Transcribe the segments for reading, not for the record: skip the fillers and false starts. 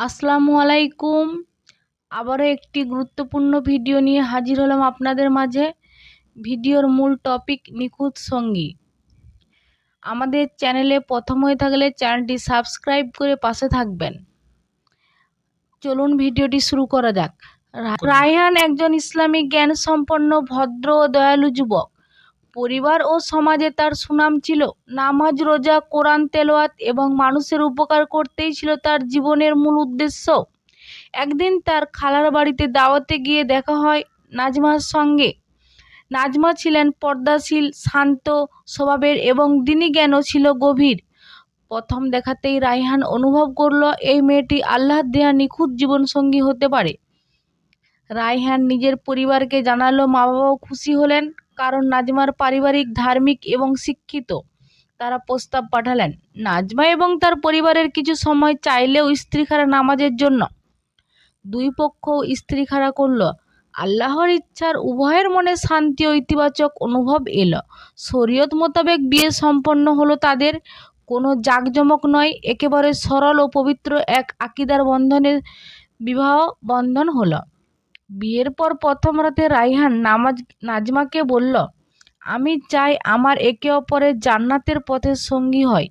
আসসালামু আলাইকুম। আবারও একটি গুরুত্বপূর্ণ ভিডিও নিয়ে হাজির হলাম আপনাদের মাঝে। ভিডিওর মূল টপিক নিখুঁত সঙ্গী। আমাদের চ্যানেলে প্রথম হয়ে থাকলে চ্যানেলটি সাবস্ক্রাইব করে পাশে থাকবেন। চলুন ভিডিওটি শুরু করা যাক। রায়হান একজন ইসলামিক জ্ঞান সম্পন্ন ভদ্র ও দয়ালু যুবক। পরিবার ও সমাজে তার সুনাম ছিল। নামাজ, রোজা, কোরআন তেলাওয়াত এবং মানুষের উপকার করতেই ছিল তার জীবনের মূল উদ্দেশ্য। একদিন তার খালার বাড়িতে দাওয়াতে গিয়ে দেখা হয় নাজমার সঙ্গে। নাজমা ছিলেন পর্দাশীল, শান্ত স্বভাবের এবং দ্বীনি জ্ঞানও ছিল গভীর। প্রথম দেখাতেই রায়হান অনুভব করল এই মেয়েটি আল্লাহর দেয়া নিখুঁত জীবনসঙ্গী হতে পারে। রায়হান নিজের পরিবারকে জানালো, মা বাবাও খুশি হলেন, কারণ নাজমার পারিবারিক, ধার্মিক এবং শিক্ষিত। তারা প্রস্তাব পাঠালেন। নাজমা এবং তার পরিবারের কিছু সময় চাইলেও ইস্তিখারা নামাজের জন্য। দুই পক্ষ ইস্তিখারা করল। আল্লাহর ইচ্ছার উভয়ের মনে শান্তি ও ইতিবাচক অনুভব এলো। শরীয়ত মোতাবেক বিয়ে সম্পন্ন হলো তাদের। কোনো জাঁকজমক নয়, একেবারে সরল ও পবিত্র এক আকীদার বন্ধনের বিবাহ বন্ধন হলো। বিয়ের পর প্রথম রাতে রায়হান নাজমাকে বলল, আমি চাই আমার একে অপরের জান্নাতের পথের সঙ্গী হয়।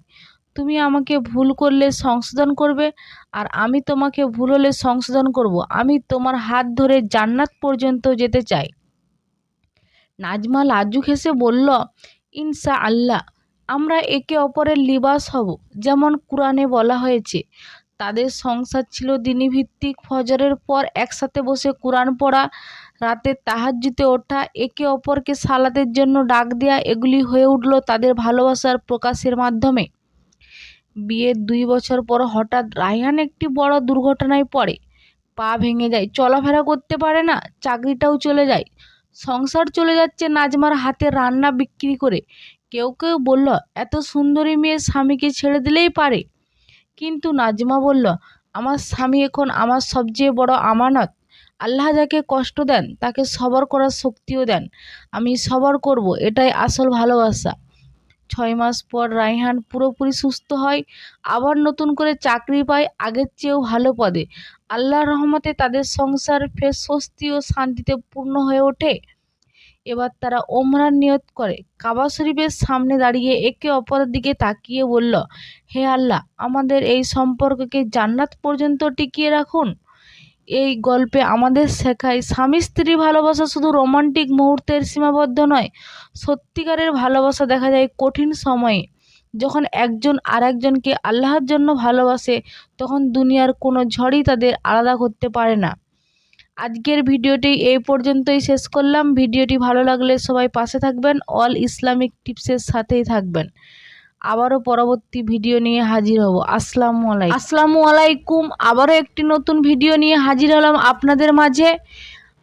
তুমি আমাকে ভুল করলে সংশোধন করবে, আর আমি তোমাকে ভুল হলে সংশোধন করব। আমি তোমার হাত ধরে জান্নাত পর্যন্ত যেতে চাই। নাজমা লাজুক হেসে বলল, ইনশা আল্লাহ, আমরা একে অপরের লিবাস হব, যেমন কুরআনে বলা হয়েছে। তাদের সংসার ছিল দ্বীনি ভিত্তিক। ফজরের পর একসাথে বসে কুরআন পড়া, রাতে তাহাজ্জুদে ওঠা, একে অপরকে সালাতের জন্য ডাক দেয়া, এগুলি হয়ে উঠল তাদের ভালোবাসার প্রকাশের মাধ্যমে। বিয়ের 2 বছর পর হঠাৎ রায়হান একটি বড় দুর্ঘটনায় পড়ে। পা ভেঙে যায়, চলাফেরা করতে পারে না, চাকরিটাও চলে যায়। সংসার চলে যাচ্ছে নাজমার হাতের রান্না বিক্রি করে। কেউ কেউ বলল, এত সুন্দরী মেয়ে স্বামীকে ছেড়ে দিলেই পারে। কিন্তু নাজমা বলল, আমার স্বামী এখন আমার সবচেয়ে বড় আমানত। আল্লাহ যাকে কষ্ট দেন তাকে সবর করার শক্তিও দেন। আমি সবর করব, এটাই আসল ভালোবাসা। 6 মাস পর রায়হান পুরোপুরি সুস্থ হয়, আবার নতুন করে চাকরি পায়, আগের চেয়েও ভালো পদে। আল্লাহর রহমতে তাদের সংসার ফের স্বস্তি ও শান্তিতে পূর্ণ হয়ে ওঠে। এবার তারা ওমরার নিয়ত করে কাবা শরীফের সামনে দাঁড়িয়ে একে অপরের দিকে তাকিয়ে বলল, হে আল্লাহ, আমাদের এই সম্পর্ককে জান্নাত পর্যন্ত টিকিয়ে রাখুন। এই গল্পে আমাদের শেখায় স্বামী স্ত্রী ভালোবাসা শুধু রোমান্টিক মুহূর্তের সীমাবদ্ধ নয়। সত্যিকারের ভালোবাসা দেখা যায় কঠিন সময়ে। যখন একজন আর একজনকে আল্লাহর জন্য ভালোবাসে, তখন দুনিয়ার কোনো ঝড়ই তাদের আলাদা করতে পারে না। আজকের ভিডিওটি এই পর্যন্তই শেষ করলাম। ভিডিওটি ভালো লাগলে সবাই পাশে থাকবেন, অল ইসলামিক টিপসের সাথেই থাকবেন। আবারও পরবর্তী ভিডিও নিয়ে হাজির হব। আসসালামু আলাইকুম। আবারও একটি নতুন ভিডিও নিয়ে হাজির হলাম আপনাদের মাঝে।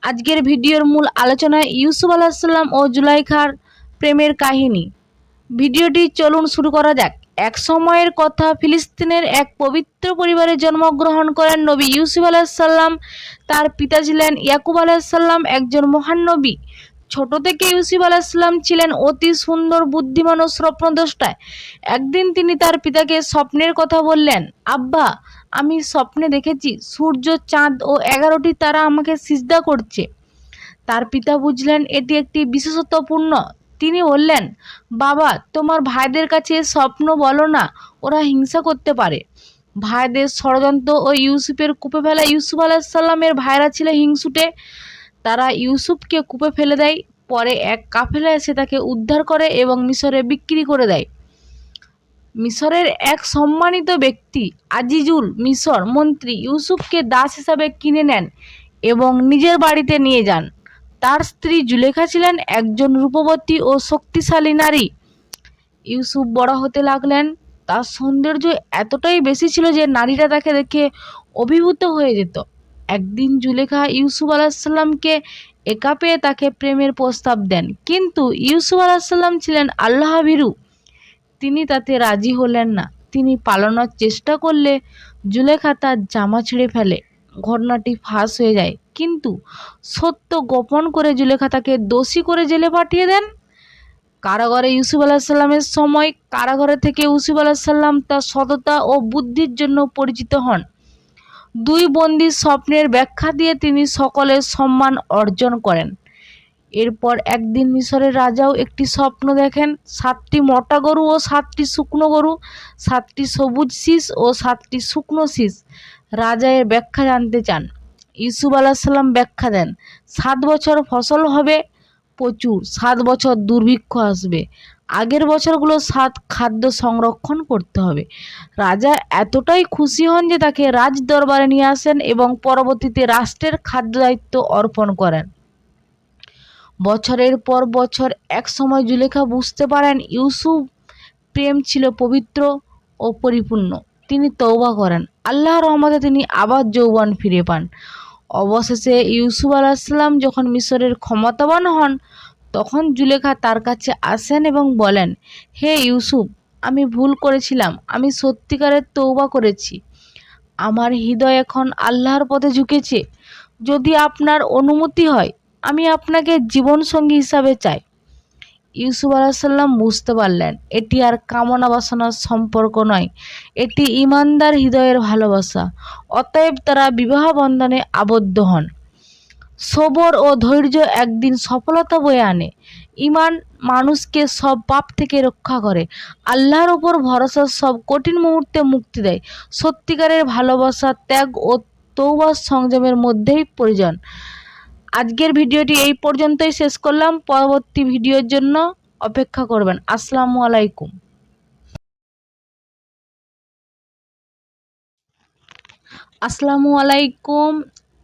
আজকের ভিডিওর মূল আলোচনা ইউসুফ আলাইহিস সালাম ও জুলাইখার প্রেমের কাহিনী। ভিডিওটি চলুন শুরু করা যাক। এক সময়ের কথা, ফিলিস্তিনের এক পবিত্র পরিবারে জন্মগ্রহণ করেন নবী ইউসুফ আলাইহিস সালাম। তার পিতা ছিলেন ইয়াকুব আলাইহিস সালাম, একজন মহান নবী। ছোট থেকে ইউসুফ আলাইহিস সালাম ছিলেন অতি সুন্দর, বুদ্ধিমান ও স্বপ্নদ্রষ্টা। একদিন তিনি তার পিতাকে স্বপ্নের কথা বললেন। আব্বা, আমি স্বপ্নে দেখেছি সূর্য, চাঁদ ও 11টি তারা আমাকে সিজদা করছে। তার পিতা বুঝলেন এটি একটি বিশেষত্বপূর্ণ। তিনি বললেন, বাবা, তোমার ভাইদের কাছে স্বপ্ন বলো না, ওরা হিংসা করতে পারে। ভাইদের ষড়যন্ত্র ও ইউসুফের কূপে ফেলা। ইউসুফ আলাইহিস সালামের ভাইরা ছিল হিংসুটে। তারা ইউসুফকে কূপে ফেলে দেয়। পরে এক কাফেলা এসে তাকে উদ্ধার করে এবং মিশরে বিক্রি করে দেয়। মিশরের এক সম্মানিত ব্যক্তি আজিজুল মিশর মন্ত্রী ইউসুফকে দাস হিসাবে কিনে নেন এবং নিজের বাড়িতে নিয়ে যান। তার স্ত্রী জুলেখা ছিলেন একজন রূপবতী ও শক্তিশালী নারী। ইউসুফ বড় হতে লাগলেন। তার সৌন্দর্য এতটাই বেশি ছিল যে নারীরা তাকে দেখে অভিভূত হয়ে যেত। একদিন জুলেখা ইউসুফ আলাইহিস সালামকে একা পেয়ে তাকে প্রেমের প্রস্তাব দেন, কিন্তু ইউসুফ আলাইহিস সালাম ছিলেন আল্লাহ ভীরু। তিনি তাতে রাজি হলেন না। তিনি পালানোর চেষ্টা করলে জুলেখা তার জামা ছিঁড়ে ফেলে। ঘটনাটি ফাঁস হয়ে যায়, কিন্তু সত্য গোপন করে জুলেখা তাকে দোষী করে জেলে পাঠিয়ে দেন। কারাগারে ইউসুফ আলাইহিস সালামের সময়। কারাগারে থেকে ইউসুফ আলাইহিস সালাম তার সততা ও বুদ্ধির জন্য পরিচিত হন। দুই বন্দির স্বপ্নের ব্যাখ্যা দিয়ে তিনি সকলের সম্মান অর্জন করেন। এরপর একদিন মিশরের রাজাও একটি স্বপ্ন দেখেন। 7টি মোটা গরু ও 7টি শুকনো গরু, 7টি সবুজ শীষ ও 7টি শুকনো শীষ। রাজা এর ব্যাখ্যা জানতে চান। ইউসুফ আলাইসাল্লাম ব্যাখ্যা দেন, 7 বছর ফসল হবে প্রচুর, 7 বছর দুর্ভিক্ষ আসবে, আগের বছরগুলো 7 খাদ্য সংরক্ষণ করতে হবে। রাজা এতটাই খুশি হন যে তাকে রাজ দরবারে নিয়ে আসেন এবং পরবর্তীতে রাষ্ট্রের খাদ্য দায়িত্ব অর্পণ করেন। বছরের পর বছর এক সময় জুলেখা বুঝতে পারেন ইউসুফ প্রেম ছিল পবিত্র ও পরিপূর্ণ। তিনি তওবা করেন। আল্লাহর রহমতে তিনি আবার যৌবন ফিরে পান। অবশেষে ইউসুফ আলাইসাল্লাম যখন মিশরের ক্ষমতাবান হন, তখন জুলেখা তার কাছে আসেন এবং বলেন, হে ইউসুফ, আমি ভুল করেছিলাম, আমি সত্যিকারের তওবা করেছি, আমার হৃদয় এখন আল্লাহর পথে ঝুঁকেছে। যদি আপনার অনুমতি হয় আমি আপনাকে জীবনসঙ্গী হিসাবে চাই। ইউসুফ আলাইসাল্লাম বুঝতে পারলেন এটি আর কামনা বাসনার সম্পর্ক নয়, এটি ইমানদার হৃদয়ের ভালোবাসা। অতএব তারা বিবাহ বন্ধনে আবদ্ধ হন। সবর ও ধৈর্য একদিন সফলতা বয়ে আনে। ঈমান মানুষকে সব পাপ থেকে রক্ষা করে। আল্লাহর উপর ভরসা সব কঠিন মুহূর্তে মুক্তি দেয়। সত্যিকারের ভালোবাসা ত্যাগ ও তওবার সংযমের মধ্যেই প্রয়োজন। আজকের ভিডিওটি এই পর্যন্তই শেষ করলাম। পরবর্তী ভিডিওর জন্য অপেক্ষা করবেন। আসসালামু আলাইকুম। আসসালামু আলাইকুম।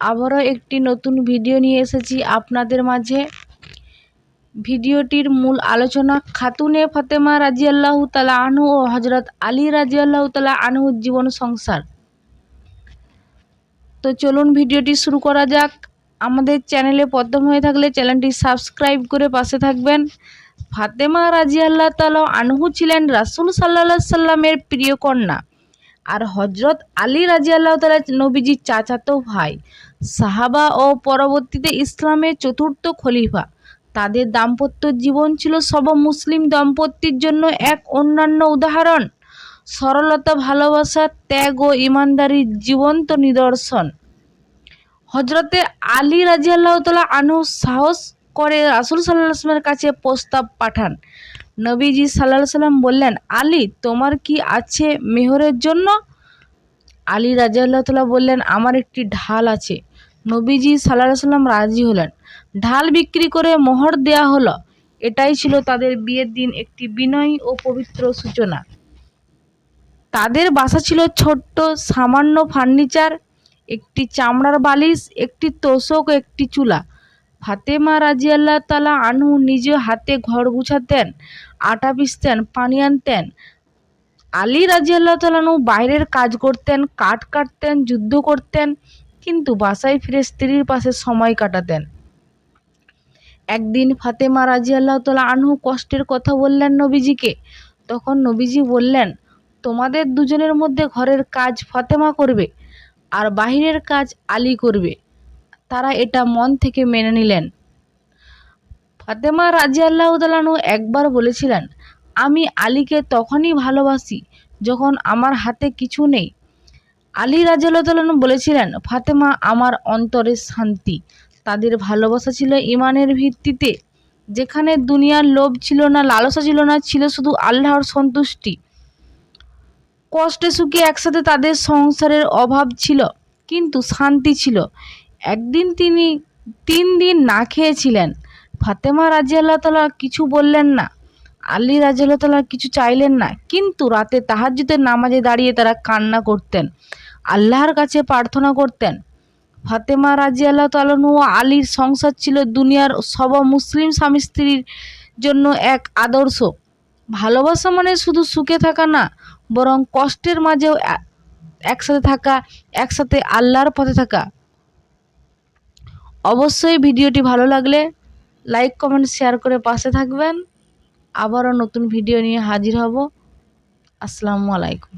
আবারও একটি নতুন ভিডিও নিয়ে এসেছি আপনাদের মাঝে। ভিডিওটির মূল আলোচনা খাতুনে ফাতেমা রাজিয়াল্লাহু তাআলা আনহু ও হযরত আলী রাজিয়াল্লাহু তাআলা আনহুর জীবন সংসার। তো চলুন ভিডিওটি শুরু করা যাক। আমাদের চ্যানেলে প্রথম হয়ে থাকলে চ্যানেলটি সাবস্ক্রাইব করে পাশে থাকবেন। ফাতেমা রাজিয়াল্লাহু তাআলা আনহু ছিলেন রাসূল সাল্লাল্লাহু আলাইহি সাল্লামের প্রিয় কন্যা, আর হযরত আলী রাজিয়াল্লাহু তাআলা নবীজির চাচাতো ভাই, সাহাবা ও পরবর্তীতে ইসলামের চতুর্থ খলিফা। তাদের দাম্পত্য জীবন ছিল সব মুসলিম দম্পতির জন্য এক অন্যান্য উদাহরণ। সরলতা, ভালোবাসা, ত্যাগ ও ইমানদারির জীবন্ত নিদর্শন। হযরতে আলী রাদিয়াল্লাহু তাআলা আনহু সাহস করে রাসূল সাল্লাল্লাহু আলাইহি ওয়াসাল্লামের কাছে প্রস্তাব পাঠান। নবীজি সাল্লাল্লাহু আলাইহি ওয়াসাল্লাম বললেন, আলী, তোমার কি আছে মেহরের জন্য? আলী রাদিয়াল্লাহু তাআলা বললেন, আমার একটি ঢাল আছে। নবীজি সাল্লাল্লাহু আলাইহি ওয়াসাল্লাম রাজি হলেন। ঢাল বিক্রি করে মোহর দেয়া হলো। এটাই ছিল তাদের বিয়ের দিন একটি বিনয়ী ও পবিত্র সূচনা। তাদের বাসা ছিল ছোট্ট, সামান্য ফার্নিচার, একটি চামড়ার বালিশ, একটি তোশক ও একটি চুলা। ফাতেমা রাদিয়াল্লাহু তাআলা আনহু নিজ হাতে ঘর গুছাতেন, আটা পিষতেন, পানি আনতেন। আলী রাদিয়াল্লাহু তাআলা আনহু বাইরের কাজ করতেন, কাঠ কাটতেন, যুদ্ধ করতেন, কিন্তু বাসায় ফিরে স্ত্রীর পাশে সময় কাটাতেন। একদিন ফাতেমা রাদিয়াল্লাহু তাআলা আনহু কষ্টের কথা বললেন নবীজিকে। তখন নবীজি বললেন, তোমাদের দুজনের মধ্যে ঘরের কাজ ফাতেমা করবে আর বাহিরের কাজ আলী করবে। তারা এটা মন থেকে মেনে নিলেন। ফাতেমা রাদিয়াল্লাহু তাআলা আনহু একবার বলেছিলেন, আমি আলীকে তখনই ভালোবাসি যখন আমার হাতে কিছু নেই। আলী রাদিয়াল্লাহু তাআলা আনহু বলেছিলেন, ফাতেমা আমার অন্তরের শান্তি। তাদের ভালোবাসা ছিল ঈমানের ভিত্তিতে, যেখানে দুনিয়ার লোভ ছিল না, লালসা ছিল না, ছিল শুধু আল্লাহর সন্তুষ্টি। কষ্টে সুখে একসাথে তাদের সংসারের অভাব ছিল, কিন্তু শান্তি ছিল। একদিন তিনি 3 দিন না খেয়েছিলেন। ফাতেমা রাদিয়াল্লাহু তাআলা কিছু বললেন না, আলী রাদিয়াল্লাহু তাআলা কিছু চাইলেন না, কিন্তু রাতে তাহাজ্জুদের নামাজে দাঁড়িয়ে তারা কান্না করতেন, আল্লাহর কাছে প্রার্থনা করতেন। ফাতেমা রাদিয়াল্লাহু তাআলা ও আলীর সংসার ছিল দুনিয়ার সব মুসলিম স্বামী স্ত্রীর জন্য এক আদর্শ। ভালোবাসা মানে শুধু সুখে থাকা না, বরং কষ্টের মাঝেও একসাথে থাকা, একসাথে আল্লাহর পথে থাকা। অবশ্যই ভিডিওটি ভালো লাগলে লাইক, কমেন্ট, শেয়ার করে পাশে থাকবেন। আবারও নতুন ভিডিও নিয়ে হাজির হব। আসসালামু আলাইকুম।